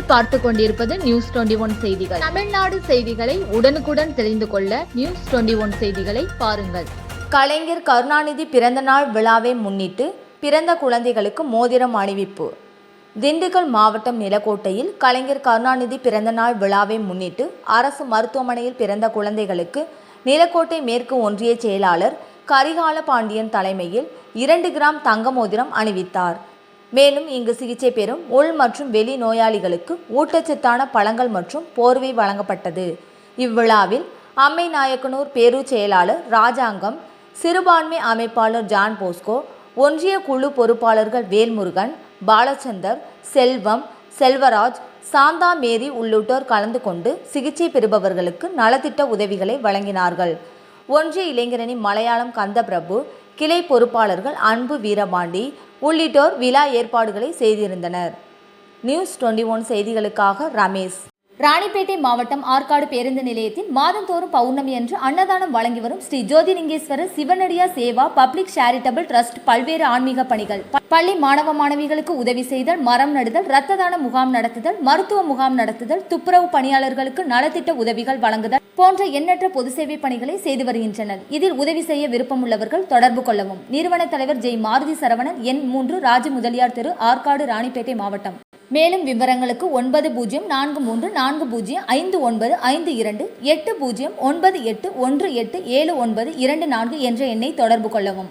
நீங்கள் பார்த்து கொண்டிருப்பது நியூஸ் 21 செய்திகள். தமிழ்நாடு செய்திகளை உடனுக்குடன் தெரிந்து கொள்ள நியூஸ் 21 செய்திகளை பாருங்கள். கலைஞர் கருணாநிதி பிறந்தநாள் விழாவை முன்னிட்டு பிறந்த குழந்தைகளுக்கு மோதிரம் அணிவிப்பு. திண்டுக்கல் மாவட்டம் நிலக்கோட்டையில் கலைஞர் கருணாநிதி பிறந்தநாள் விழாவை முன்னிட்டு அரசு மருத்துவமனையில் பிறந்த குழந்தைகளுக்கு நிலக்கோட்டை மேற்கு ஒன்றிய செயலாளர் கரிகால பாண்டியன் தலைமையில் 2 கிராம் தங்க மோதிரம் அணிவித்தார். மேலும் இங்கு சிகிச்சை பெறும் உள் மற்றும் வெளி நோயாளிகளுக்கு ஊட்டச்சத்தான பழங்கள் மற்றும் போர்வை வழங்கப்பட்டது. இவ்விழாவில் அம்மை நாயக்கனூர் பேரூர் செயலாளர் ராஜாங்கம், சிறுபான்மை அமைப்பாளர் ஜான் போஸ்கோ, ஒன்றிய குழு பொறுப்பாளர்கள் வேல்முருகன், பாலச்சந்தர், செல்வம், செல்வராஜ், சாந்தா மேரி உள்ளிட்டோர் கலந்து கொண்டு சிகிச்சை பெறுபவர்களுக்கு நலத்திட்ட உதவிகளை வழங்கினார்கள். ஒன்றிய இளைஞரணி மலையாளம் கந்தபிரபு, கிளை பொறுப்பாளர்கள் அன்பு வீரபாண்டி உள்ளிட்டோர் விழா ஏற்பாடுகளை செய்திருந்தனர். நியூஸ் 21 செய்திகளுக்காக ரமேஷ். ராணிப்பேட்டை மாவட்டம் ஆற்காடு பேருந்து நிலையத்தில் மாதந்தோறும் பௌர்ணமி அன்று அன்னதானம் வழங்கி வரும் Sri Jothilingeswarar சிவனடியா Seva public charitable trust பல்வேறு ஆன்மீக பணிகள், பள்ளி மாணவ மாணவிகளுக்கு உதவி செய்தல், மரம் நடுதல், இரத்த தான முகாம் நடத்துதல், மருத்துவ முகாம் நடத்துதல், துப்புரவு பணியாளர்களுக்கு நலத்திட்ட உதவிகள் வழங்குதல் போன்ற எண்ணற்ற பொது சேவை பணிகளை செய்து வருகின்றனர். இதில் உதவி செய்ய விருப்பமுள்ளவர்கள் தொடர்பு கொள்ளவும். நிறுவன தலைவர் ஜெய் மாருதி சரவணன், எண் 3, ராஜ முதலியார் தெரு, ஆற்காடு, ராணிப்பேட்டை மாவட்டம். மேலும் விவரங்களுக்கு 9040459522 8098187924 என்ற எண்ணை தொடர்பு கொள்ளவும்.